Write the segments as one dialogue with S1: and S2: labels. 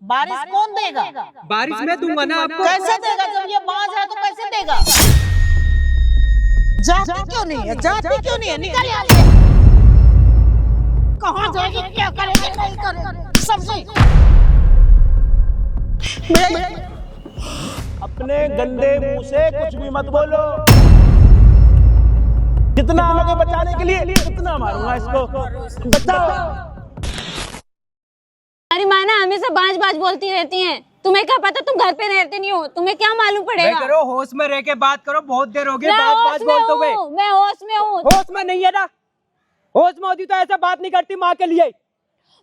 S1: बारिश कौन देगा?
S2: बारिश मैं दूंगा ना आपको।
S1: कैसे देगा? जब ये बांझ है तो कैसे देगा? जाती क्यों नहीं है? जाती क्यों नहीं है? निकल यहाँ से। कहाँ जाएगी? क्या करेगी? नहीं करेगी। सब्जी
S3: अपने गंदे मुंह से कुछ भी मत बोलो। जितना आगे बचाने के लिए उतना मारूंगा इसको। बचाओ।
S4: हमारी माँ ना हमेशा बाज बाज बोलती रहती हैं। तुम्हें क्या पता, तुम घर पे रहते नहीं हो, तुम्हें क्या मालूम पड़ेगा?
S2: करो होश में रह के बात करो, बहुत देर हो गई बात बोलते हुए।
S4: मैं होश में हूँ।
S2: होश में नहीं है ना? होश में होती तो ऐसा बात नहीं करती माँ के लिए।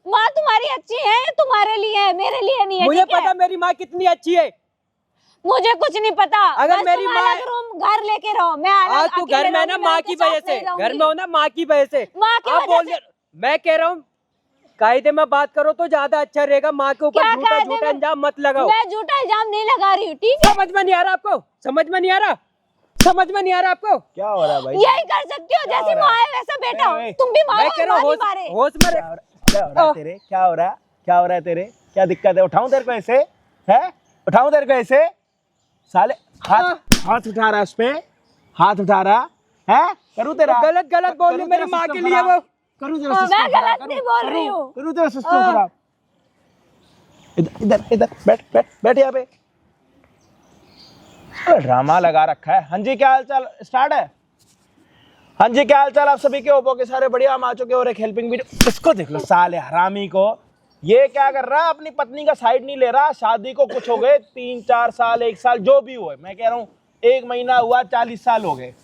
S4: माँ तुम्हारी अच्छी है, तुम्हारे लिए है, मेरे लिए नहीं है।
S2: मुझे पता मेरी माँ कितनी अच्छी है।
S4: मुझे कुछ नहीं पता।
S2: अगर मेरी माँ
S4: रूम घर लेके रहो, मैं
S2: आज तू घर में ना माँ की वजह से, घर में हो ना माँ की वजह से।
S4: माँ की वजह से
S2: मैं कह रहा हूँ कायदे में बात करो तो ज्यादा अच्छा रहेगा। माँ के ऊपर झूठा झूठा इल्जाम मत लगाओ।
S4: मैं झूठा इल्जाम नहीं लगा रही हूँ, ठीक है?
S2: समझ में नहीं आ रहा आपको? समझ में नहीं आ रहा? समझ में नहीं आ रहा आपको?
S3: क्या हो रहा है भाई?
S4: यही कर सकती हो, जैसी माँ है वैसा बेटा हो। तुम भी माँ हो,
S3: होश में क्या हो रहा है तेरे? क्या हो रहा है? क्या हो रहा है तेरे? क्या दिक्कत है? उठाऊं तेरे को ऐसे? है? उठाऊं तेरे को ऐसे? साले हाथ उठा रहा है उस पे, हाथ उठा रहा है? करूँ तेरा?
S2: गलत गलत बोल रही मेरी माँ के लिए वो।
S3: करूँ तेरा
S4: मैं गलत नहीं बोल रही हूँ।
S3: करूँ तेरा सिस्टम खराब। इधर इधर बैठ बैठ बैठ यहाँ पे। ड्रामा लगा रखा है। हाँ जी, क्या हाल चाल? स्टार्ट है। हाँ जी, क्या हाल चाल आप सभी के? ओप्पो के सारे बढ़िया, हम आ चुके और एक हेल्पिंग वीडियो। इसको देख लो साले हरामी को। ये क्या कर रहा है? अपनी पत्नी का साइड नहीं ले रहा। शादी को कुछ हो गए 3-4 साल, 1 साल, जो भी हुए, मैं कह रहा हूँ 1 महीना हुआ, 40 साल हो गए।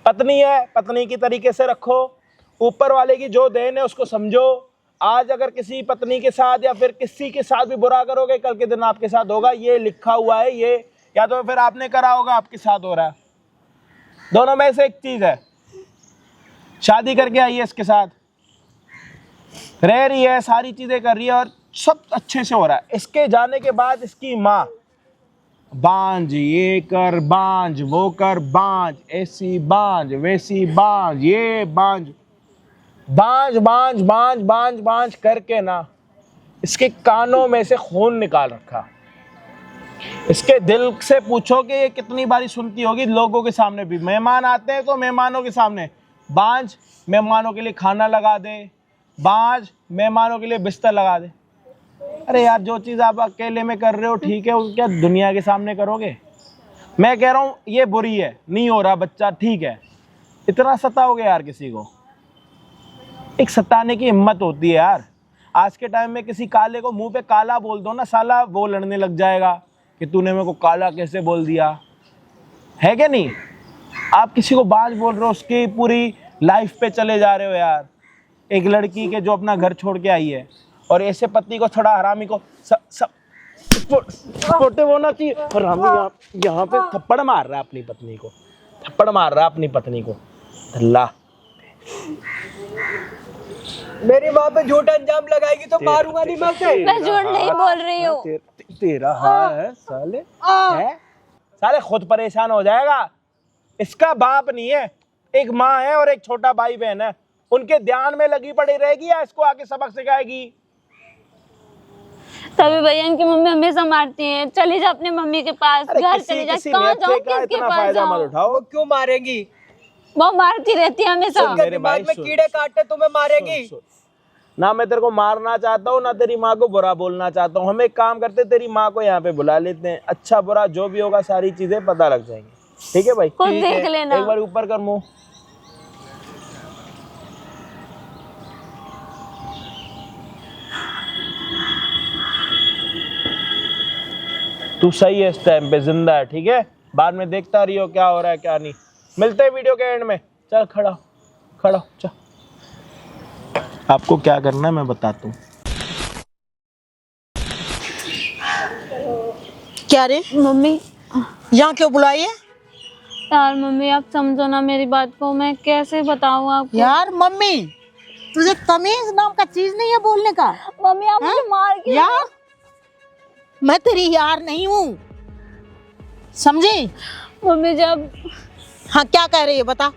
S3: पत्नी है, पत्नी की तरीके से रखो। ऊपर वाले की जो देन है उसको समझो। आज अगर किसी पत्नी के साथ या फिर किसी के साथ भी बुरा करोगे, कल के दिन आपके साथ होगा। ये लिखा हुआ है, ये या तो फिर आपने करा होगा, आपके साथ हो रहा है। दोनों में से एक चीज है। शादी करके आई है, इसके साथ रह रही है, सारी चीजें कर रही है और सब अच्छे से हो रहा है। इसके जाने के बाद इसकी माँ बांझ, ये कर बांझ, वो कर बांझ, ऐसी बांझ, वैसी बांझ, ये बांझ, बांझ बांझ बांझ बांझ बांझ करके ना इसके कानों में से खून निकाल रखा। इसके दिल से पूछो कि ये कितनी बारी सुनती होगी लोगों के सामने भी। मेहमान आते हैं तो मेहमानों के सामने बांझ, मेहमानों के लिए खाना लगा दे, बांझ, मेहमानों के लिए बिस्तर लगा दे। अरे यार, जो चीज़ आप अकेले में कर रहे हो ठीक है, वो क्या दुनिया के सामने करोगे? मैं कह रहा हूँ ये बुरी है, नहीं हो रहा बच्चा, ठीक है। इतना सताओगे यार किसी को? एक सताने की हिम्मत होती है यार। आज के टाइम में किसी काले को मुंह पे काला बोल दो ना साला, वो लड़ने लग जाएगा कि तूने मेरे को काला कैसे बोल दिया, है क्या नहीं? आप किसी को बांझ बोल रहे हो, उसकी पूरी लाइफ पे चले जा रहे हो यार। एक लड़की के जो अपना घर छोड़ के आई है और ऐसे पत्नी को, थोड़ा हरामी को छोटे होना चाहिए। और हम यहाँ पे थप्पड़ मार रहा है अपनी पत्नी को, थप्पड़ मार रहा है अपनी पत्नी को। अल्लाह,
S2: मेरी माँ पे झूठा इल्जाम लगाएगी तो मारूंगा नहीं मैं उसे।
S4: मैं झूठ नहीं बोल रही हूँ।
S3: तेरा है साले, है साले, खुद परेशान हो जाएगा। इसका बाप नहीं है, एक माँ है और एक छोटा भाई बहन है। उनके ध्यान में लगी पड़ी रहेगी या इसको आके सबक सिखाएगी?
S4: तभी भैया इनकी मम्मी हमेशा मारती है। चली जा अपने मम्मी के पास, घर चली जा। कहाँ जाओ, किसके पास
S3: जाओ?
S2: वो क्यों मारेंगी?
S4: वो मारती रहती है हमेशा।
S2: मेरे दिमाग में कीड़े काटते तुम्हें मारेगी।
S3: ना मैं तेरे को मारना चाहता हूँ, ना तेरी माँ को बुरा बोलना चाहता हूँ। हम एक काम करते, तेरी माँ को यहाँ पे बुला लेते हैं। अच्छा बुरा जो भी होगा सारी चीजें पता लग जाएंगी, ठीक है भाई?
S4: खुद देख लेना।
S3: एक बार ऊपर कर मुंह। तू सही है, इस टाइम पे जिंदा है, ठीक है? बाद में देखता रहियो क्या हो रहा है क्या नहीं। मिलते हैं वीडियो के एंड में। चल खड़ा खड़ा, चल। आपको क्या करना है मैं बताता हूँ।
S1: क्या रे
S4: मम्मी,
S1: यहाँ क्यों बुलाई है?
S4: यार मम्मी आप समझो ना मेरी बात को, मैं कैसे बताऊँ आपको?
S1: यार मम्मी, तुझे तमीज नाम का चीज नहीं है बोलने का?
S4: मम्मी आप मुझे मार क्यों?
S1: यार, मैं तेरी यार नहीं हूँ, समझी?
S4: मम्मी जब,
S1: हाँ क्या कह रही है बता?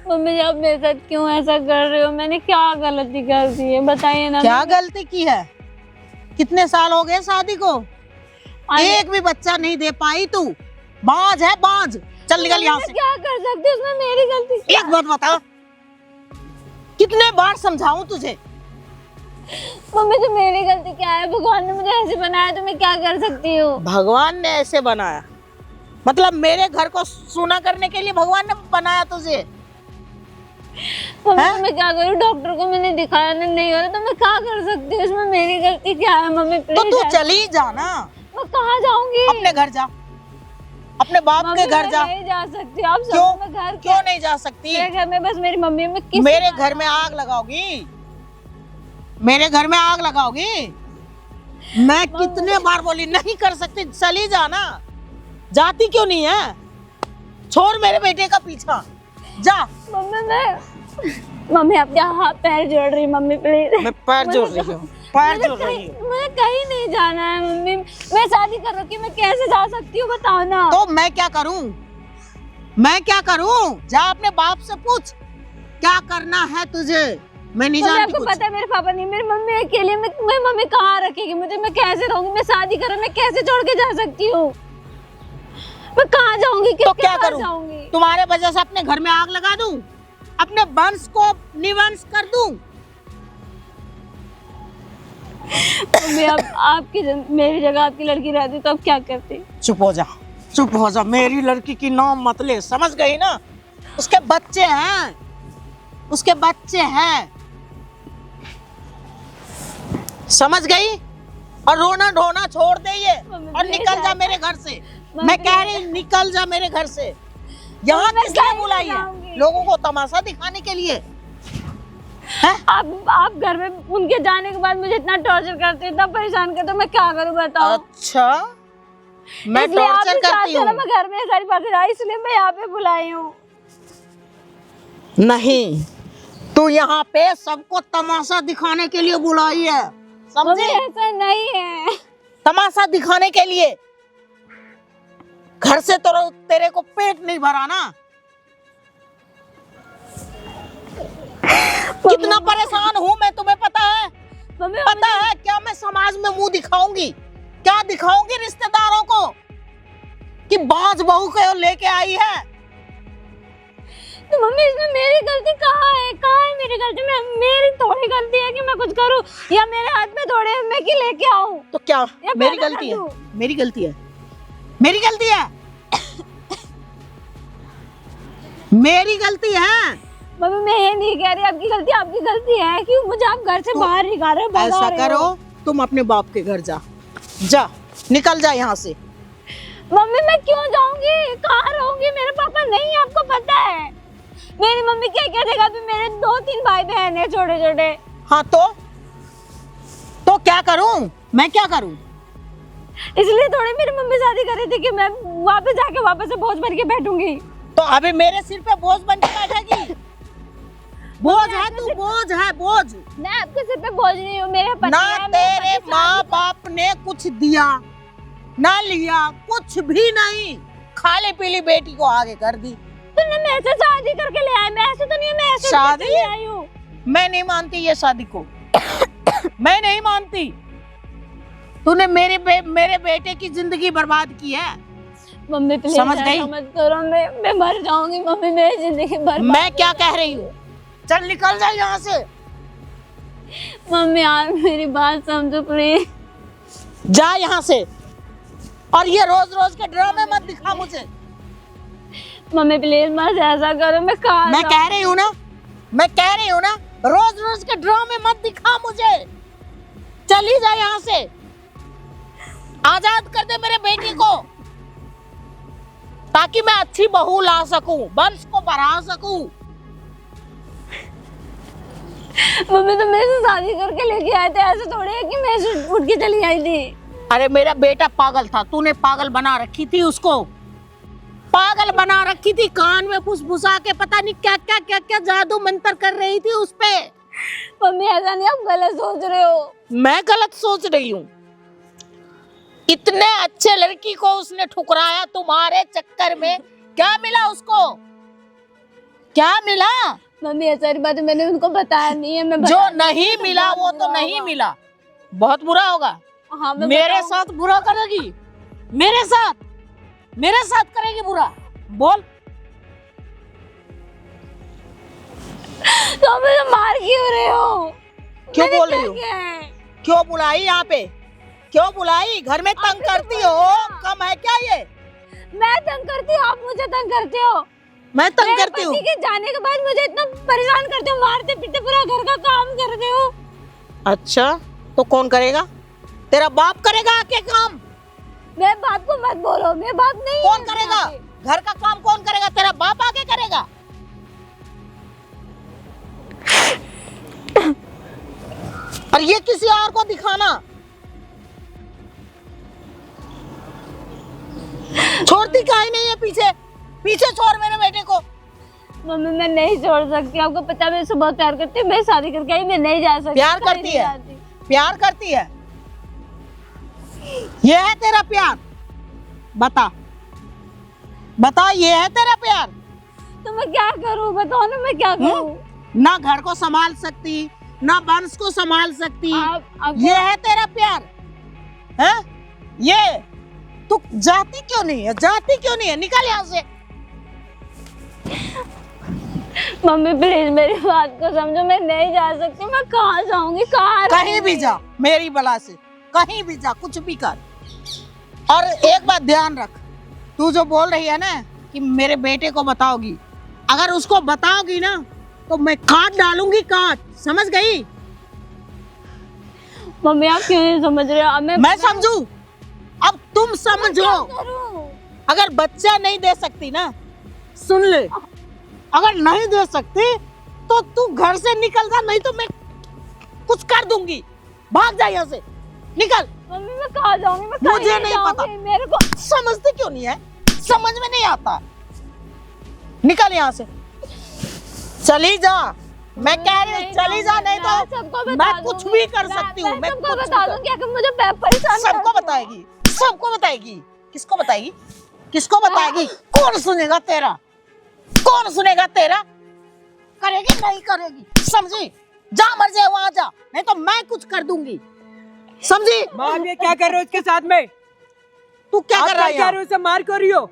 S4: मम्मी आप मेरे साथ क्यों ऐसा कर रहे हो? मैंने क्या गलती कर दी है बताइए ना।
S1: क्या गलती की है? कितने साल हो गए शादी को, एक भी बच्चा नहीं दे पाई तू। बाज है बाज। चल निकल यहाँ से।
S4: क्या कर सकती हूँ, उसमें मेरी गलती।
S1: एक बात बता, कितने बार समझाऊं तुझे?
S4: मम्मी तो मेरी गलती क्या है, भगवान ने मुझे ऐसे बनाया तो मैं क्या कर सकती हूँ।
S1: भगवान ने ऐसे बनाया मतलब मेरे घर को सुना करने के लिए भगवान ने बनाया तुझे?
S4: मम्मी तो मैं क्या करूँ, डॉक्टर को मैंने दिखाया नहीं हो रहा तो मैं क्या कर सकती हूँ, उसमें मेरी गलती क्या है मम्मी
S1: तो
S4: प्लीज।
S1: तू चली जा ना।
S4: मैं कहाँ जाऊंगी?
S1: अपने घर जा, अपने बाप के घर जा।
S4: नहीं जा सकती। आप
S1: क्यों?
S4: मैं घर
S1: क्यों नहीं जा सकती?
S4: मेरे घर में बस मेरी मम्मी। में किस
S1: मेरे घर में आग लगाओगी? मेरे घर में आग लगाओगी? मैं कितने बार बोली नहीं कर सकती, चली जा ना। जाती क्यों नहीं है? छोड़ मेरे बेटे का पीछा, जा।
S4: मम्मी आप क्या हाथ पैर जोड़ रही मम्मी प्लीज।
S1: मैं पैर जोड़ रही हूँ, पैर जोड़ रही हूँ।
S4: मुझे कहीं नहीं जाना है मम्मी, मैं शादी कर रखी, मैं कैसे जा सकती हूँ बताओ ना।
S1: तो मैं क्या करूँ? मैं क्या करूँ? जा अपने बाप से पूछ क्या करना है तुझे। मैं नहीं जानती
S4: आपको
S1: कुछ।
S4: पता है मेरे पापा नहीं, मेरी मम्मी अकेले, मैं मम्मी कहाँ रखेगी मुझे, मैं कैसे रहूंगी, मैं शादी कर, मैं कैसे छोड़ के जा सकती हूँ, मैं कहाँ जाऊंगी,
S1: तो क्या करूँ?
S4: जाऊंगी?
S1: तुम्हारे वजह से अपने घर में आग लगा दूं, अपने वंश को निवंश कर दूं?
S4: मम्मी आपकी मेरी जगह आपकी लड़की रहती तो अब क्या करती?
S1: चुप हो जा, चुप हो जा। मेरी लड़की की नाम मत ले, समझ गई ना? उसके बच्चे हैं, उसके बच्चे हैं, समझ गई? और रोना ढोना छोड़ दे ये और निकल जा मेरे घर से। मैं कह रही हूँ निकल जा मेरे घर से। यहाँ किसने बुलाई है? लोगों को तमाशा दिखाने के लिए?
S4: आप घर में उनके जाने के बाद मुझे इतना टॉर्चर करते, इतना परेशान करते, मैं क्या करूं बताओ?
S1: अच्छा, मैं टॉर्चर करती हूँ?
S4: मैं घर में सारी बातें आई इसलिए मैं यहाँ पे बुलाई हूँ।
S1: नहीं, तू यहाँ पे सबको तमाशा दिखाने के लिए बुलाई है, समझे?
S4: ऐसा नहीं है,
S1: तमाशा दिखाने के लिए। घर से तो तेरे को पेट नहीं भरा ना। कितना परेशान हूँ मैं, तुम्हें पता है? पता है क्या मैं समाज में मुंह दिखाऊंगी, क्या दिखाऊंगी रिश्तेदारों को कि बाज बहू को लेके आई है?
S4: तो मम्मी इसमें मेरी गलती कहाँ है? कहाँ है मेरी गलती? मेरी थोड़ी गलती है कि मैं कुछ करूं या मेरे हाथ में थोड़े मैं कि लेके आऊं?
S1: तो क्या मेरी गलती है? मेरी गलती है, मेरी गलती है, मेरी गलती है।
S4: मम्मी मैं ये नहीं कह रही आपकी गलती है कि मुझे आप घर से बाहर निकाल रहे हो।
S1: ऐसा करो, तुम अपने बाप के घर जा, जा निकल जा यहाँ से।
S4: मम्मी मैं क्यों जाऊंगी? कहाँ रहूंगी? मेरे पापा नहीं, आपको पता है। मेरी मम्मी क्या कहेगा? अभी मेरे 2-3 भाई बहन है छोटे छोटे।
S1: हाँ तो क्या करूं? मैं क्या करूं?
S4: इसलिए थोड़ी मेरी मम्मी शादी कर रही थी कि मैं वापस जाके वापस से बोझ बन के बैठूंगी।
S1: तो अभी मेरे सिर पे बोझ बन के बैठेगी? बोझ है तू, बोझ है, बोझ।
S4: मैं आपके सिर पे बोझ नहीं हूँ, मेरे पति
S1: ना
S4: है,
S1: तेरे माँ बाप ने कुछ दिया ना लिया, कुछ भी नहीं, खाली पीली बेटी को आगे कर दी।
S4: तुमने मेरे से शादी करके ले आए, मैं ऐसे तो नहीं, मैं ऐसे
S1: शादी
S4: ले आई हूँ।
S1: मैं नहीं मानती ये शादी को। मैं नहीं मानती। तूने मेरे बेटे की जिंदगी बर्बाद की है।
S4: मम्मी प्लीज
S1: समझ गई?
S4: मत करो, मैं मर जाऊंगी मम्मी, मेरी जिंदगी बर्बाद।
S1: मैं क्या कह रही हूँ? चल निकल जा यहाँ से।
S4: मम्मी यार मेरी बात समझो प्लीज।
S1: जा यहाँ से, और ये रोज रोज के ड्रामे मत दिखा मुझे।
S4: मम्मी प्लीज मत ऐसा करो, मैं
S1: कह रही हूँ ना, मैं कह रही हूँ ना, रोज रोज के ड्रामे मत दिखा मुझे। चली जा यहाँ से, आजाद कर दे मेरे बेटी को, ताकि मैं अच्छी बहू ला सकूं, वंश को बढ़ा सकूं।
S4: मम्मी तो मेरे से शादी करके लेके आए थे, ऐसे थोड़ी है कि मैं उठ के चली आई थी।
S1: अरे मेरा बेटा पागल था, तूने पागल बना रखी थी उसको, पागल बना रखी थी, कान में फुसफुसा के पता नहीं क्या क्या क्या क्या जादू मंत्र कर रही थी उस पे।
S4: मम्मी ऐसा नहीं, आप गलत सोच रहे हो।
S1: मैं गलत सोच रही हूँ? इतने अच्छे लड़की को उसने ठुकराया तुम्हारे चक्कर में। क्या मिला उसको? क्या मिला?
S4: मम्मी ऐसा बात मैंने उनको बताया नहीं है। मैं
S1: जो नहीं मिला वो तो नहीं मिला, बहुत बुरा होगा।
S4: हाँ मैं
S1: मेरे
S4: बताऊं।
S1: साथ बुरा करेगी, मेरे साथ करेगी बुरा। बोल।
S4: तो मुझे मार क्यों रहे हो?
S1: क्यों
S4: मैंने
S1: बोल
S4: क्या
S1: रही हो?
S4: किया है?
S1: क्यों बुलाई यहाँ पे? क्यों बुलाई? घर में तंग
S4: आपने तो
S1: करती हो?
S4: बोला।
S1: कम है क्या ये?
S4: मैं तंग करती हूँ, आप मुझे तंग करते हो।
S1: मैं तंग
S4: मेरे
S1: करती हूँ?
S4: पति के जाने के बाद मुझे इतना परेशान करते हो, मारते पीटते, पूरा घर का काम करते हो।
S1: अच्छा, तो कौन करेगा? तेरा बाप करेगा आके काम?
S4: मेरे बाप को मत बोलो, मेरे बाप नहीं
S1: कौन
S4: है
S1: करेगा?
S4: यहाँ पे।
S1: घर का काम कौन करेगा? तेरा बाप आके करेगा? और ये किसी और को दिखाना। छोड़ती काहे नहीं है पीछे? पीछे छोड़ मेरे बेटे को।
S4: मम्मी मैं नहीं छोड़ सकती, आपको पता है मैं इससे बहुत प्यार करती हूँ। मैं शादी करके आई, मैं नहीं जा सकती।
S1: प्यार
S4: कहीं
S1: करती
S4: नहीं
S1: है?
S4: जाती।
S1: प्यार करती है? ये है तेरा प्यार? बता बता, ये है तेरा प्यार?
S4: तो मैं क्या करूँ, बताओ ना मैं क्या करूँ?
S1: ना घर को संभाल सकती, ना वंश को संभाल सकती।
S4: आप
S1: ये है तेरा प्यार? है ये? तू जाती क्यों नहीं है? जाती क्यों नहीं है? निकल यहाँ से।
S4: मम्मी प्लीज मेरी बात को समझो, मैं नहीं जा सकती। मैं कहाँ जाऊंगी, कहाँ
S1: कहीं भी जा, मेरी बला से कहीं भी जा, कुछ भी कर। और एक बात ध्यान रख, तू जो बोल रही है ना कि मेरे बेटे को बताओगी, अगर उसको बताओगी ना तो मैं काट डालूंगी, काट। समझ गई?
S4: मम्मी आप क्यों नहीं समझ रहे हो? अब
S1: मैं समझू, अब तुम समझो।
S4: क्या करूं?
S1: अगर बच्चा नहीं दे सकती ना, सुन ले, अगर नहीं दे सकती तो तू घर से निकल जा, नहीं तो मैं कुछ कर दूंगी। भाग जा यहाँ से, निकल।
S4: मम्मी मैं कहाँ जाऊंगी? मैं कहीं
S1: मुझे नहीं
S4: जाऊंगी।
S1: पता।
S4: मेरे को
S1: समझते क्यों नहीं है? समझ में नहीं आता। निकल यहाँ से, चली जा। मैं कह रही हूँ चली जा, नहीं तो मैं कुछ भी कर सकती हूँ। मैं
S4: सबको
S1: कुछ भी
S4: बता
S1: कर-
S4: दूंगी कि मुझे परेशान
S1: सबको बताएगी, सबको बताएगी। किसको बताएगी? किसको बताएगी? कौन सुनेगा तेरा? कौन सुनेगा तेरा? करेगी नहीं करेगी, समझी? जा मर्जी वहां जा, नहीं तो मैं कुछ कर दूंगी, समझी?
S2: माँ आप ये क्या कर रहे हो इसके साथ में?
S1: तू क्या
S2: आप
S1: कर रहा है
S2: क्या
S1: यहाँ?
S2: रहे हो? उसे मार क्यों रही हो?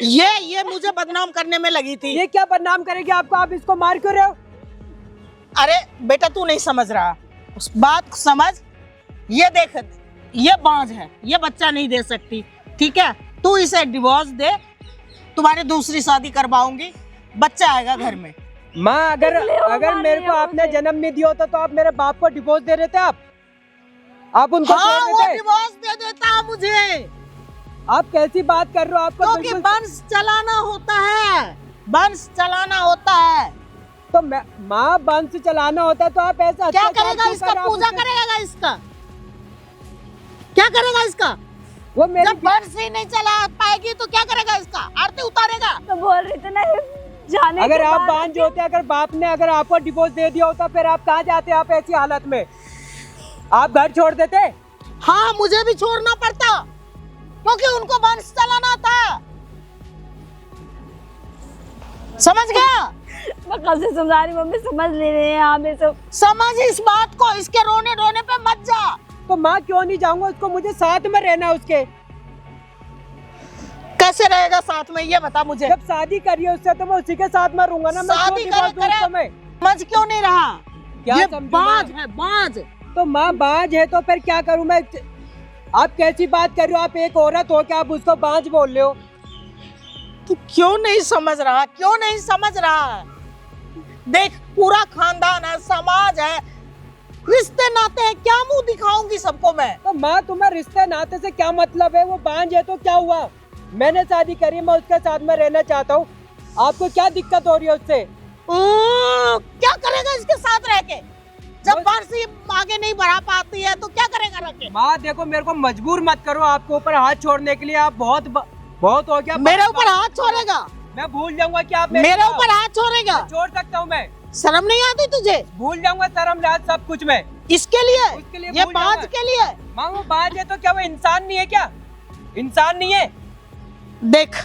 S1: ये मुझे बदनाम करने में लगी थी।
S2: ये क्या बदनाम करेगी आपको? आप इसको मार क्यों रहे हो?
S1: अरे बेटा तू नहीं समझ रहा, उस बात को समझ। ये देख, ये बांझ है, ये बच्चा नहीं दे सकती, ठीक है? तू इसे डिवोर्स दे, तुम्हारी दूसरी शादी करवाऊंगी, बच्चा आएगा घर में।
S2: माँ अगर
S4: मार
S2: मेरे
S4: रही
S2: को
S4: है
S2: आपने
S4: मुझे।
S2: जन्म नहीं दिया होता तो आप मेरे बाप को डिवोर्स दे देते? आप उनको
S1: हाँ,
S2: छोड़
S1: वो
S2: देते?
S1: डिवोर्स दे देता मुझे,
S2: आप कैसी बात कर रहे हो? आपको
S1: क्योंकि
S2: बिल्कुल
S1: वंश चलाना होता है, वंश चलाना होता है।
S2: तो माँ वंश चलाना होता है तो आप ऐसा
S1: क्या
S2: अत्याचार
S1: करेगा
S2: क्यों
S1: इसका?
S2: कर रहे हो?
S1: पूजा
S2: आप
S1: करेगा इसका? क्या करेगा इसका?
S2: वो मेरी
S1: जब वंश ही नहीं चला पाएगी तो क्या करेगा इसका? आरती उतारेगा?
S4: तो बोल रही थी ना जाने
S2: अगर
S4: के
S2: आप
S4: बाद-
S2: बांझ होते, अगर बाप ने अगर आपको डिवोर्स दे दिया होता फिर आप कहाँ जाते? आप ऐसी हालत में आप घर छोड़ देते?
S1: हाँ, मुझे भी छोड़ना पड़ता क्योंकि उनको वंश चलाना था। समझ गया?
S4: मैं कब से समझा रही, मम्मी समझ ले रहे हैं आप ये सब।
S1: समझ इस बात को, इसके रोने रोने पे मत जा।
S2: तो माँ क्यों नहीं जाऊंगा? उसको मुझे साथ में रहना है उसके।
S1: कैसे रहेगा साथ में, ये बता मुझे।
S2: जब शादी करी है उससे तो मैं उसी के साथ में रहूंगा ना। मैं क्यों
S1: शादी
S2: divorce दूं
S1: करे
S2: उसको मैं?
S1: समझ क्यों नहीं रहा?
S2: क्या
S1: ये
S2: समझूं
S1: बाज
S2: मैं?
S1: है, बाज।
S2: तो माँ बांझ है तो फिर क्या करूं मैं? आप कैसी बात कर रहे हो? आप एक औरत हो क्या आप उसको बांझ बोल रहे हो?
S1: तू क्यों नहीं समझ रहा? क्यों नहीं समझ रहा? देख, पूरा खानदान है, समाज है, रिश्ते नाते हैं, क्या मुंह दिखाऊंगी सबको मैं?
S2: तो माँ तुम्हें रिश्ते नाते से क्या मतलब है? वो बांझ है तो क्या हुआ? मैंने शादी करी, मैं उसके साथ में रहना चाहता हूँ। आपको क्या दिक्कत हो रही है उससे?
S1: क्या करेगा इसके साथ रह के? जब वारसी आगे नहीं बढ़ा पाती है तो क्या करेगा रह के?
S2: माँ देखो मेरे को मजबूर मत करो आपके ऊपर हाथ छोड़ने के लिए। आप बहुत हो गया।
S1: मेरे ऊपर हाथ छोड़ेगा?
S2: मैं भूल जाऊंगा कि आप
S1: मेरे ऊपर हाथ छोड़ेगा?
S2: छोड़ सकता हूँ मैं।
S1: शर्म नहीं आती तुझे?
S2: भूल जाऊंगा शर्म लाज सब कुछ मैं।
S1: इसके लिए?
S2: उसके लिए
S1: ये
S2: भूल
S1: बाज
S2: जाऊंगा।
S1: के लिए?
S2: माँ वो बाज है तो क्या वो इंसान नहीं है क्या? इंसान नहीं है?
S1: देख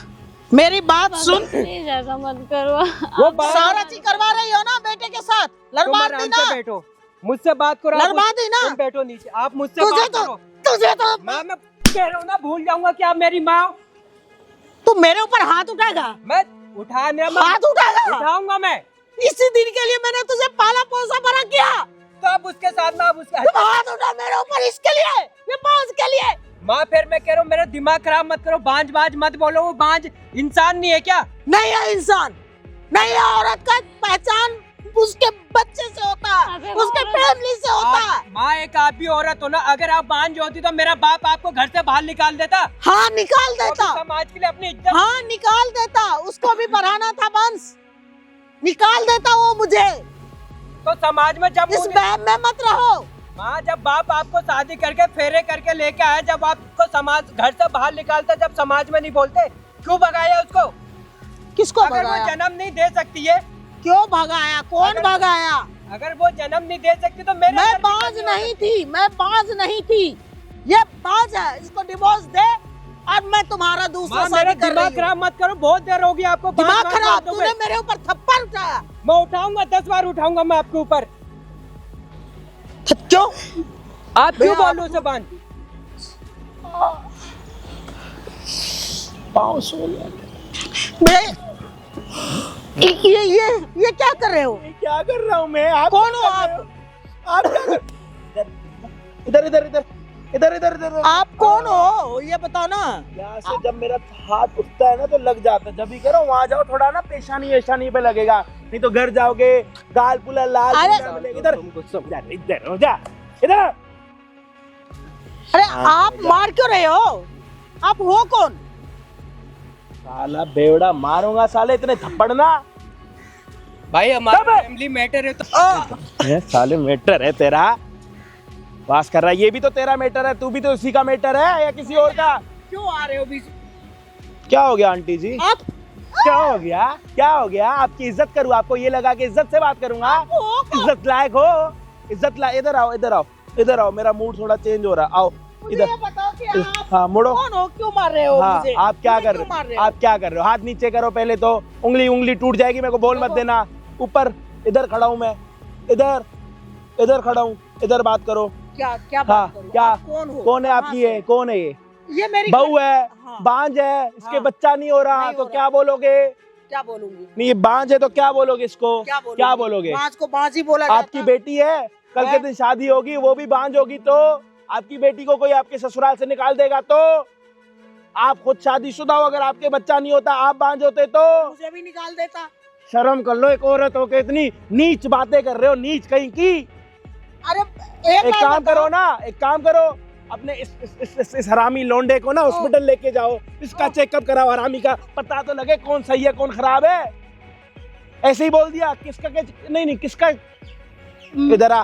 S1: मेरी बात सुन,
S4: प्लीज ऐसा मत करो।
S2: वो बाज
S1: सारा चीज करवा रही हो ना बेटे के साथ,
S2: तुम
S1: लड़वा दी
S2: आराम
S1: ना?
S2: से बैठो। मुझसे बात करो।
S1: लड़ बात है ना?
S2: तुम बैठो नीचे, आप मुझसे
S1: तुझे
S2: बात
S1: तो
S2: करो।
S1: तुझे तो
S2: मैं कह रहा हूँ ना, भूल जाऊंगा कि आप मेरी माँ हो।
S1: तू मेरे ऊपर हाथ उठाएगा?
S2: मैं उठाने में
S1: हाथ उठाएगा?
S2: उठाऊंगा मैं।
S1: इसी दिन के लिए मैंने तुझे पाला पोसा बड़ा किया।
S2: तो अब उसके साथ में, अब उसका
S1: तुम हाथ उठा मेरे ऊपर इसके लिए, ये बांझ के लिए।
S2: माँ, फिर मैं कह रहा हूँ मेरा दिमाग खराब मत करो। बांझ बांझ मत बोलो, वो बांझ इंसान नहीं है क्या?
S1: नहीं है इंसान, नहीं है। औरत का पहचान उसके बच्चे से होता है,
S4: अबे
S1: उसके
S4: औरत-
S1: फैमिली से होता है।
S2: माँ, एक आप भी औरत हो ना। अगर आप बांझ होती तो मेरा बाप आपको घर से बाहर निकाल देता।
S1: हाँ निकाल
S2: तो
S1: देता,
S2: भी समाज के लिए अपनी इज्जत।
S1: हाँ निकाल देता। उसको भी बढ़ाना था वंश, निकाल देता वो मुझे।
S2: तो समाज में जब
S1: इस वहम में मत रहो।
S2: माँ, जब बाप आपको शादी करके फेरे करके लेके आया, जब आपको समाज घर से बाहर निकालता, जब समाज में नहीं बोलते, क्यों भगाया उसको?
S1: किसको
S2: अगर वो
S1: भगाया?
S2: जन्म नहीं दे सकती है,
S1: क्यों भगाया? कौन
S2: अगर-
S1: भगाया?
S2: अगर वो जन्म नहीं दे सकती तो मेरे
S1: मैं
S2: अंदर भी
S1: बाज
S2: कमी
S1: नहीं
S2: होती।
S1: थी, मैं बाज नहीं थी। ये बाज है, इसको डिवोर्स दे और मैं तुम्हारा दूसरा
S2: माँ, मेरा
S1: शादी कर
S2: दिमाग
S1: रही हूँ।
S2: खराब मत करो। बहुत देर होगी आपको।
S1: दिमाग
S2: बात
S1: खराब?
S2: बातों पे।
S1: तूने मेरे ऊपर थप्पड़ उठाया।
S2: मैं उठाऊंगा, 10 बार उठाऊंगा मैं आपके ऊपर।
S1: क्यों?
S2: आप क्यों
S1: भैया,
S2: बोलो उसे बांध?
S3: पाँव सो
S1: ये क्या कर रहे हो?
S3: क्या कर रहा हूँ मैं? आप
S1: कौन हो
S3: क्या कर रहे हो? आप क्या कर इधर इधर इधर इधर इधर इधर
S1: आप कौन हो ये बताओ ना।
S3: यहाँ से जब मेरा हाथ उठता है ना तो लग जाता है। जब भी करो वहाँ जाओ, थोड़ा ना पेशानी वेशानी पे लगेगा, नहीं तो घर जाओगे गाल पुला लाल
S1: अरे!
S3: पुला मिलेगा। इधर इधर हो जा, इधर।
S1: अरे आप मार क्यों रहे हो? आप हो कौन?
S3: साला बेवड़ा मारूंगा साले, इतने थप्पड़ ना।
S2: भाई, हमारा
S3: कब है?
S2: फैमिली मैटर है तो
S3: ये साले मैटर है तेरा, बात कर रहा है। ये भी तो तेरा मैटर है, तू भी तो इसी का मैटर है या किसी और का?
S1: क्यों आ रहे हो बीच?
S3: क्या हो गया आंटी जी?
S1: आप
S3: क्या हो गया? क्या हो गया? आपकी इज्जत करूँ? आपको ये लगा कि इज्जत से बात करूंगा?
S1: हो कौन?
S3: इज्जत लायक हो, इज्जत लायक। इधर आओ, इधर आओ, इधर आओ। मेरा मूड थोड़ा चेंज हो रहा है। आओ
S1: मुझे
S3: इधर।
S1: ये बताओ कि आप
S3: हाँ मुड़ो।
S1: कौन हो? क्यों मार रहे हो
S3: हाँ
S1: मुझे?
S3: आप क्या
S1: मुझे
S3: कर
S1: क्यों मार
S3: रहे
S1: रहे
S3: हो?
S1: हो?
S3: आप क्या कर रहे हो? हाथ नीचे करो पहले तो। उंगली टूट जाएगी, मेरे को बोल मत देना। ऊपर, इधर खड़ा हूँ मैं, इधर इधर खड़ा हूँ, इधर बात करो।
S1: क्या क्या
S3: हाँ
S1: बात करूं?
S3: क्या?
S1: आप कौन हो?
S3: कौन है
S1: कहाँ
S3: आपकी?
S1: से?
S3: है कौन है ये?
S1: ये मेरी
S3: बहू है,
S1: हाँ।
S3: बांझ है, इसके
S1: हाँ।
S3: बच्चा नहीं हो रहा
S1: नहीं
S3: तो
S1: हो
S3: क्या
S1: रहा।
S3: बोलोगे?
S1: क्या बोलूंगी?
S3: नहीं ये बांझ है तो क्या बोलोगे इसको? क्या बोलोगे?
S1: बाज को बाज ही बोला
S3: आपकी
S1: जाता।
S3: बेटी है, कल के
S1: है?
S3: दिन शादी होगी, वो भी बांझ होगी तो आपकी बेटी को कोई आपके ससुराल से निकाल देगा तो? आप खुद शादीशुदा हो, अगर आपके बच्चा नहीं होता, आप बांझ होते तो?
S1: मुझे भी निकाल देता।
S3: शर्म कर लो, एक औरत होके इतनी नीच बातें कर रहे हो, नीच कहीं की।
S1: अरे
S3: एक
S1: बात
S3: काम
S1: बताओ।
S3: करो ना, एक काम करो, अपने इस हरामी लोंडे को ना हॉस्पिटल लेके जाओ, इसका चेकअप कराओ। हरामी का पता तो लगे कौन सही है कौन खराब है। ऐसे ही बोल दिया किसका नहीं किसका। इधर आ,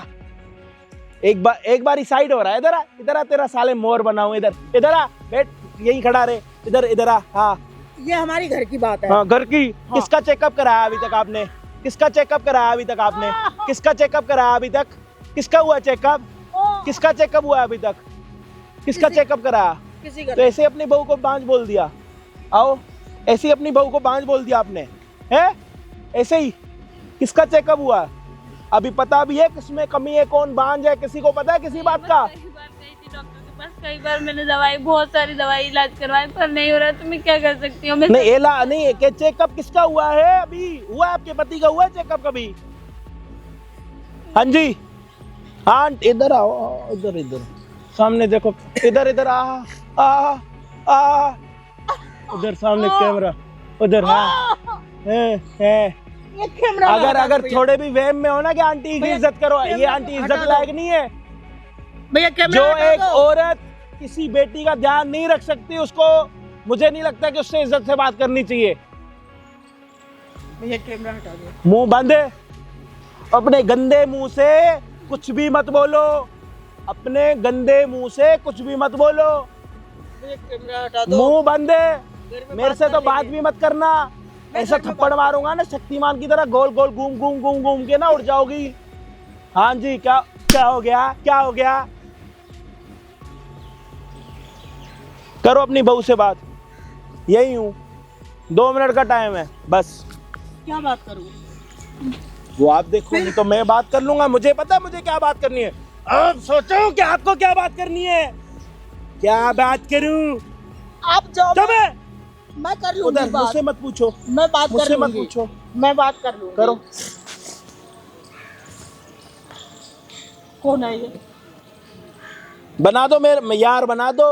S3: एक बार साइड हो रहा है। इधर आ तेरा साले मोर बनाऊं। इधर आ, बैठ यहीं खड़ा रहे। इधर आ। हाँ
S1: ये हमारी घर की बात है।
S3: हाँ घर की। किसका चेकअप कराया अभी तक आपने? किसका चेकअप कराया अभी तक आपने? किसका चेकअप कराया अभी तक? किसका हुआ चेकअप? किसका चेकअप हुआ अभी तक? किसका चेकअप कराया?
S1: किसी
S3: तो
S1: का
S3: ऐसे अपनी बहू को बांझ बोल दिया। आओ, ऐसे ही अपनी बहू को बांझ बोल दिया आपने, है? ऐसे ही किसका चेकअप हुआ? अभी पता भी है किसमें कमी है, कौन बांझ है? किसी को पता है किसी बात का?
S4: कई बार गई थी डॉक्टर के पास, कई बार मैंने बहुत सारी दवाई इलाज करवाए पर नहीं हो रहा। तो मैं क्या कर सकती हूँ?
S3: नहीं एला नहीं के चेकअप किसका हुआ है? अभी हुआ? आपके पति का हुआ है चेकअप कभी? हाँ जी, हाँ इधर आओ, इधर सामने देखो, इधर आ उधर सामने कैमरा, उधर। हाँ है।
S1: ये कैमरा
S3: अगर थोड़े भी वहम में हो ना कि आंटी की इज्जत करो, ये आंटी इज्जत लायक नहीं है।
S1: भैया
S3: जो
S1: कैमरा हटा
S3: एक
S1: दो।
S3: औरत किसी बेटी का ध्यान नहीं रख सकती, उसको मुझे नहीं लगता कि उससे इज्जत से बात करनी चाहिए।
S1: भैया कैमरा हटा दो।
S3: मुंह बंद है, अपने गंदे मुंह से कुछ भी मत बोलो। अपने गंदे मुंह से कुछ भी मत बोलो।
S1: भैया कैमरा हटा दो।
S3: मुंह बंद है,
S1: घर में
S3: मेरे से तो
S1: कर
S3: बात
S1: लेंगे।
S3: भी मत करना। ऐसा
S1: घर में
S3: थप्पड़ मारूंगा ना शक्तिमान की तरह, गोल गोल घूम के ना उड़ जाओगी। हाँ जी, क्या हो गया? क्या हो गया? करो अपनी बहू से बात। यही हूँ, 2 मिनट का टाइम है बस।
S1: क्या बात करूं?
S3: वो आप देखो, नहीं तो मैं बात कर लूंगा। मुझे पता है मुझे क्या बात करनी है। अब सोचो कि आपको क्या बात करनी है। क्या बात करूं?
S1: आप जाओ,
S3: चुप है।
S1: मैं कर लूंगी
S3: उधर
S1: बात।
S3: मुझसे मत पूछो,
S1: मैं बात कर
S3: मुझसे मत
S1: लूंगी।
S3: पूछो।
S1: मैं बात कर लूंगी।
S3: करो।
S1: कौन है ये?
S3: बना दो मेरे यार, बना दो।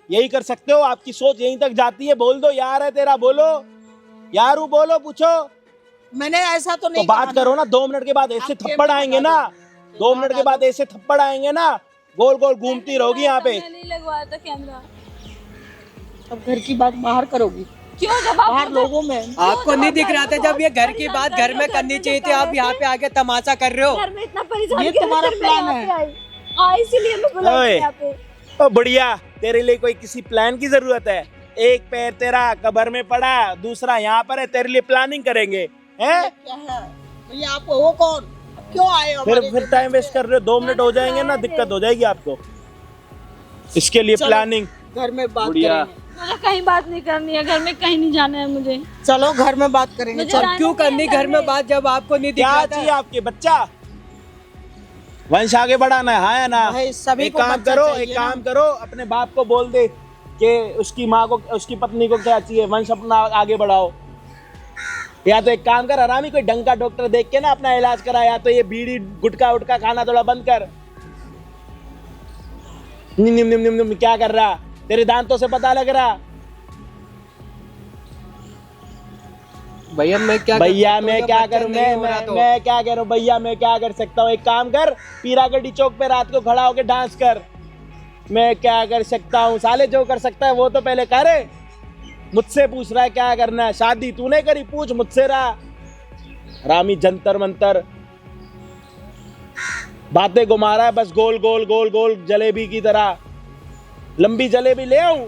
S3: यही कर सकते हो, आपकी सोच यहीं तक जाती है। बोल दो यार है तेरा, बोलो यार हूँ, बोलो, पूछो।
S1: मैंने ऐसा तो
S3: तो
S1: नहीं
S3: बात
S1: कहा
S3: करो
S1: ना।
S3: ना। 2 मिनट के बाद ऐसे
S1: आप
S3: थप्पड़
S1: कैमरे
S3: आएंगे
S1: लगा
S3: ना,
S1: दो।
S3: 2 मिनट के बाद ऐसे थप्पड़ आएंगे ना, गोल गोल घूमती रहोगी यहाँ पे।
S4: मैंने नहीं लगवाया था कैमरा।
S1: अब घर की बात बाहर करोगी?
S4: क्यों? जब आप
S1: बाहर लोगों में
S2: आपको नहीं दिख रहा था जब ये घर की बात घर में करनी चाहिए थी? आप यहाँ पे आके तमाशा कर रहे हो।
S4: घर में इतना परेशान
S1: ये
S4: किया,
S1: तुम्हारा
S4: फिर मैं
S1: प्लान
S4: यहाँ
S1: है।
S4: पे आई। इसीलिए मैं बुलाई
S3: ओए।
S4: थी यहाँ पे।
S3: ओ बढ़िया, तेरे लिए कोई किसी प्लान की जरूरत है? एक पैर तेरा कब्र में पड़ा, दूसरा यहाँ पर है, तेरे लिए प्लानिंग करेंगे हैं?
S1: क्या है भैया? आप हो कौन? क्यों आए हो हमारे
S3: फिर
S1: घर
S3: टाइम
S1: में?
S3: वेस्ट कर रहे हो। 2 मिनट हो जाएंगे ना, दिक्कत हो जाएगी आपको। इसके लिए
S1: चलो,
S3: प्लानिंग।
S1: घर में बात
S3: बढ़िया।
S1: करेंगे।
S4: मुझे कहीं बात नहीं करनी है, घर में कहीं नहीं जाना है मुझे।
S1: चलो घर में बात करेंगे।
S4: मुझे
S1: चलो।
S4: जाना
S2: क्यों
S4: नहीं
S2: करनी
S4: है
S2: घर में बात जब आपको नहीं दिख
S3: क्या
S2: रहा
S3: चाहिए
S2: था?
S3: आपके? बच्चा वंश आगे बढ़ाना है, हाँ या ना?
S1: भाई, सभी
S3: एक
S1: को
S3: काम
S1: बच्चा
S3: करो,
S1: चाहिए
S3: एक
S1: ना।
S3: काम करो, अपने बाप को बोल दे कि उसकी माँ को, उसकी पत्नी को क्या चाहिए, वंश अपना आगे बढ़ाओ। या तो एक काम कर आरामी, कोई ढंग का डॉक्टर देख के ना अपना इलाज करा। या तो ये बीड़ी गुटखा उटका खाना थोड़ा बंद कर। निम निम निम निम निम क्या कर रहा? तेरे दांतों से पता लग रहा।
S2: भैया मैं क्या
S3: भैया
S2: कर
S3: मैं
S2: सकता
S3: क्या
S2: हूँ जब
S3: करूं?
S2: बच्चा नहीं हो रहा तो?
S3: मैं क्या कह रहा हूँ भैया, मैं क्या कर सकता हूँ? एक काम कर, पीरागढ़ी चौक पे रात को खड़ा होके डांस कर। मैं क्या कर सकता हूँ? साले जो कर सकता है वो तो पहले करे। मुझसे पूछ रहा है क्या करना है? शादी तूने करी, पूछ मुझसे रहा। रामी जंतर मंतर बातें घुमा रहा है बस, गोल गोल गोल गोल जलेबी की तरह। लंबी जलेबी ले आऊं?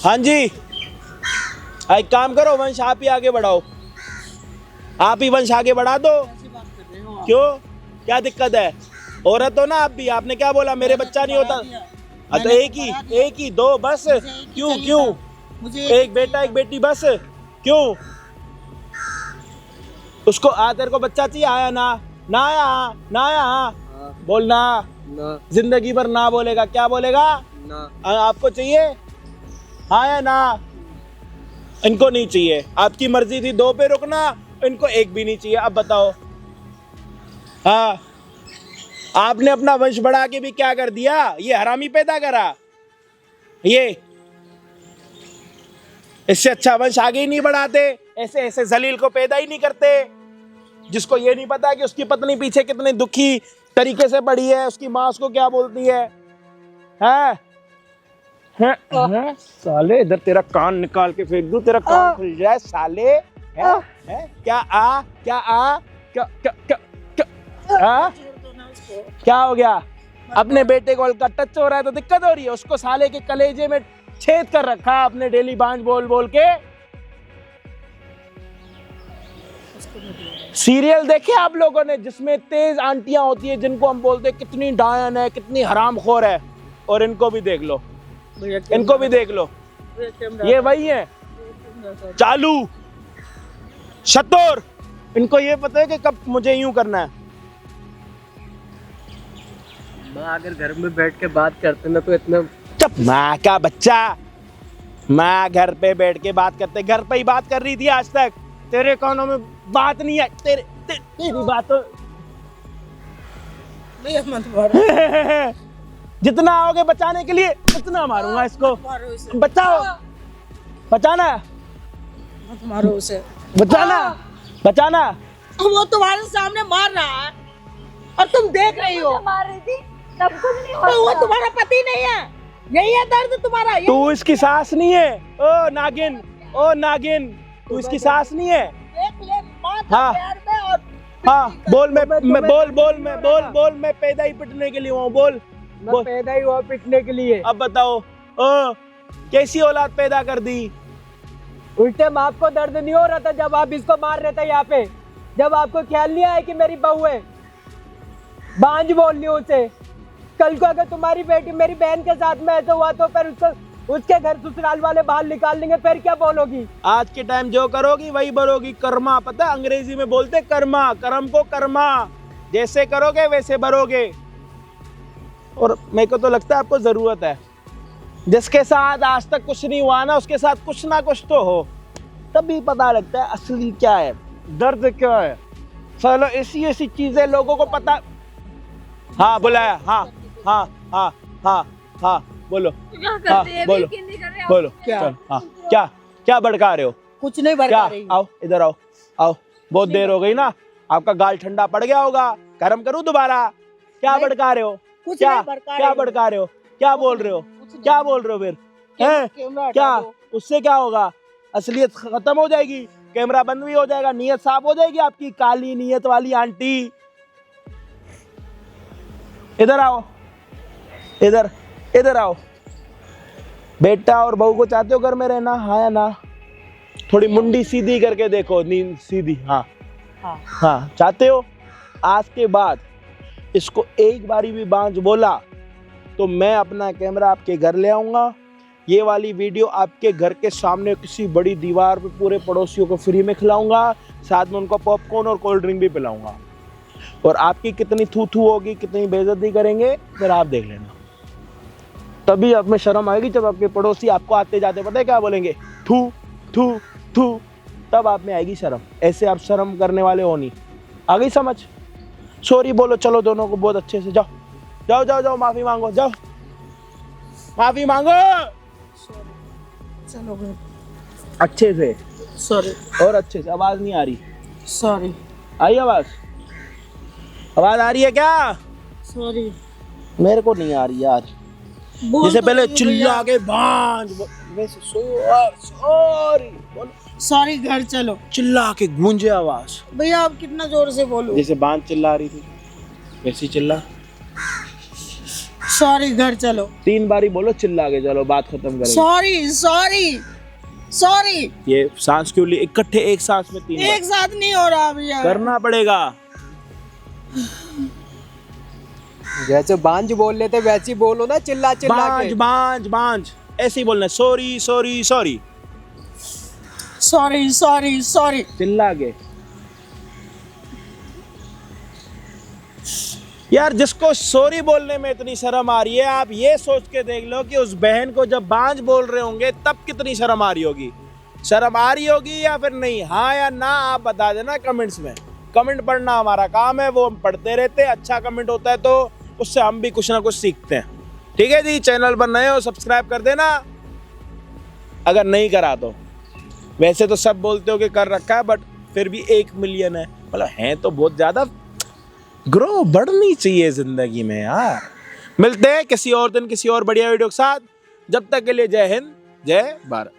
S3: हाँ जी, एक काम करो, वंश आप ही आगे बढ़ाओ। आप ही वंश आगे बढ़ा दो।
S1: कैसी बात कर रहे हो आप?
S3: क्यों, क्या दिक्कत है? औरत हो ना आप भी। आपने क्या बोला? मेरे बच्चा नहीं होता। हाँ तो एक ही दो बस। क्यों क्यों?
S1: मुझे
S3: एक बेटा एक बेटी बस। क्यों? उसको तेरे को बच्चा चाहिए? आया ना? ना आया? ना आया? बोलना।
S2: ना
S3: जिंदगी भर ना बोलेगा। क्या बोलेगा?
S2: ना।
S3: आपको चाहिए? हाँ या ना? इनको नहीं चाहिए। आपकी मर्जी थी 2 पे रुकना, इनको 1 भी नहीं चाहिए। अब बताओ। हाँ, आपने अपना वंश बढ़ा के भी क्या कर दिया? ये हरामी पैदा करा। ये इससे अच्छा वंश आगे ही नहीं बढ़ाते। ऐसे ऐसे जलील को पैदा ही नहीं करते, जिसको ये नहीं पता कि उसकी पत्नी पीछे कितने दुखी तरीके से पड़ी है, उसकी माँ उसको क्या बोलती है। हैं? साले इधर तेरा कान निकाल के फेंक दूं, तेरा कान खुल जाए साले। हैं? क्या क्या क्या क्या क्या क्या क्या हो गया? अपने बेटे को का टच हो रहा है तो दिक्कत हो रही है? उसको साले के कलेजे में छेद कर रखा आपने डेली बांझ बोल बोल के। सीरियल देखे आप लोगों ने जिसमें तेज आंटियां होती है, जिनको हम बोलते हैं कितनी डायन है, कितनी हरामखोर है? और इनको भी देख लो, इनको भी देख लो, ये वही है चालू शतोर। इनको ये पता है कि कब मुझे यूं करना है।
S2: माँ अगर घर में बैठ के बात करते ना तो इतना
S3: चुप। माँ का बच्चा, माँ घर पे बैठ के बात करते, घर पे ही बात कर रही थी आज तक। तेरे कानों में बात नहीं है। तेरी बात तो
S1: भैया मत मारो।
S3: जितना आओगे बचाने के लिए उतना मारूंगा इसको।
S1: मारो उसे।
S3: बचाओ, बचाना,
S1: मत मारो उसे।
S3: बचाना, बचाना।
S1: वो तुम्हारे सामने मार रहा है और तुम देख रही हो।
S4: मार रही थी तब कुछ नहीं
S1: तो वो
S4: हुआ।
S1: तुम्हारा पति नहीं है? यही है दर्द तुम्हारा?
S3: तू इसकी सास नहीं है? ओ नागिन, ओ नागिन, तू इसकी सास नहीं है?
S1: देख ले माथा
S3: हाँ।
S1: पैर में और
S3: हाँ बोल, मैं मैं पैदा ही पिटने के लिए हुआ हूँ। बोल
S2: मैं
S3: बोल।
S2: पैदा ही हुआ पिटने के लिए।
S3: अब बताओ, ओ कैसी औलाद पैदा कर दी?
S2: उल्टे माँ को दर्द नहीं हो रहा था जब आप इसको मार रहे थे यहाँ पे? जब आपको ख्याल नहीं आया कि मेरी बहू है? बांझ बोल ली उसे। कल को अगर तुम्हारी बेटी मेरी बहन के साथ में ऐसा हुआ तो फिर उसको उसके घर ससुराल वाले बाल निकाल लेंगे, फिर क्या बोलोगी?
S3: आज के टाइम जो करोगी वही भरोगी। कर्मा, पता है अंग्रेजी में बोलते कर्मा, कर्म को कर्मा, जैसे करोगे वैसे भरोगे। और मेरे को तो लगता है आपको जरूरत है, जिसके साथ आज तक कुछ नहीं हुआ ना उसके साथ कुछ ना कुछ तो हो, तभी पता लगता है असली क्या है, दर्द क्या है। चलो ऐसी ऐसी चीजें लोगों को पता। हाँ बुलाया, हाँ हाँ हाँ हाँ हाँ बोलो,
S4: क्या
S3: हाँ
S4: करते हैं?
S3: बोलो
S4: यकीन नहीं कर रहे आप।
S3: बोलो,
S1: क्या?
S3: चल, हाँ क्या क्या भड़का रहे हो?
S1: कुछ नहीं
S3: क्या?
S1: बता रही।
S3: आओ इधर आओ, आओ, बहुत देर हो गई ना, आपका गाल ठंडा पड़ गया होगा, गर्म करूं दोबारा? क्या
S1: नहीं,
S3: भड़का रहे हो?
S1: कुछ
S3: क्या
S1: नहीं भड़का
S3: क्या
S1: रही हूँ।
S3: भड़का रहे हो? क्या बोल रहे हो?
S1: कुछ नहीं।
S3: क्या बोल रहे हो फिर? हैं?
S1: कैमरा हटा
S3: क्या
S1: दो।
S3: उससे क्या होगा? असलियत खत्म हो जाएगी, कैमरा बंद भी हो जाएगा, नीयत साफ हो जाएगी आपकी, काली नीयत वाली आंटी। इधर आओ, इधर इधर आओ। बेटा और बहू को चाहते हो घर में रहना, हाँ या ना? थोड़ी मुंडी सीधी करके देखो, नींद सीधी, हाँ
S1: हाँ।
S3: हाँ चाहते हो? आज के बाद इसको एक बारी भी बांझ बोला तो मैं अपना कैमरा आपके घर ले आऊंगा, ये वाली वीडियो आपके घर के सामने किसी बड़ी दीवार पे पूरे पड़ोसियों को फ्री में खिलाऊंगा, साथ में उनको पॉपकॉर्न और कोल्ड ड्रिंक भी पिलाऊंगा। और आपकी कितनी थू थू होगी, कितनी बेइज्जती करेंगे फिर आप देख लेना। तभी आप में शर्म आएगी जब आपके पड़ोसी आपको आते जाते पता है क्या बोलेंगे, थू थू थू, तब आप में आएगी शर्म। ऐसे आप शर्म करने वाले हो नहीं। आ गई समझ? सॉरी बोलो चलो दोनों को बहुत अच्छे से, जाओ जाओ जाओ जाओ, माफी मांगो, जाओ माफी मांगो
S1: चलो घर।
S3: अच्छे से,
S1: सॉरी
S3: और अच्छे से। आवाज नहीं आ रही?
S1: सॉरी
S3: आई आवाज? आवाज आ रही है क्या?
S1: सॉरी।
S3: मेरे को नहीं आ रही यार।
S1: बोल
S3: जैसे
S1: तो
S3: पहले
S1: रही हूँ
S3: चिल्ला
S1: भैया।
S3: के बांझ, वैसे सॉरी बोलो,
S1: सॉरी घर चलो।
S3: चिल्ला के गूंजे आवाज,
S1: भैया आप कितना जोर से बोलो।
S3: जैसे बांझ चिल्ला रही थी वैसी चिल्ला।
S1: सॉरी घर चलो।
S3: 3 बारी बोलो चिल्ला के, चलो बात खत्म करेंगे।
S1: Sorry sorry sorry.
S3: ये सांस क्यों ली इकट्ठे एक सांस में 3 बार?
S1: एक साथ नहीं हो रहा भैया।
S3: करना पड़ेगा।
S2: जैसे बांझ बोल लेते वैसे ही बोलो ना, चिल्ला चिल्ला
S3: बांझ
S2: के।
S3: बांझ बांझ ऐसे ही बोलना, sorry sorry sorry,
S1: sorry sorry sorry.
S3: चिल्ला के। यार जिसको सॉरी बोलने में इतनी शर्म आ रही है, आप ये सोच के देख लो कि उस बहन को जब बांझ बोल रहे होंगे तब कितनी शर्म आ रही होगी। शर्म आ रही होगी या फिर नहीं? हाँ या ना आप बता देना कमेंट्स में। कमेंट पढ़ना हमारा काम है, वो हम पढ़ते रहते हैं। अच्छा कमेंट होता है तो उससे हम भी कुछ ना कुछ सीखते हैं। ठीक है जी, चैनल पर नए हो सब्सक्राइब कर देना अगर नहीं करा तो। वैसे तो सब बोलते हो कि कर रखा है, बट फिर भी 1 मिलियन है, मतलब है तो बहुत ज्यादा। ग्रो बढ़नी चाहिए जिंदगी में यार। मिलते हैं किसी और दिन किसी और बढ़िया वीडियो के साथ। जब तक के लिए जय हिंद, जय भारत।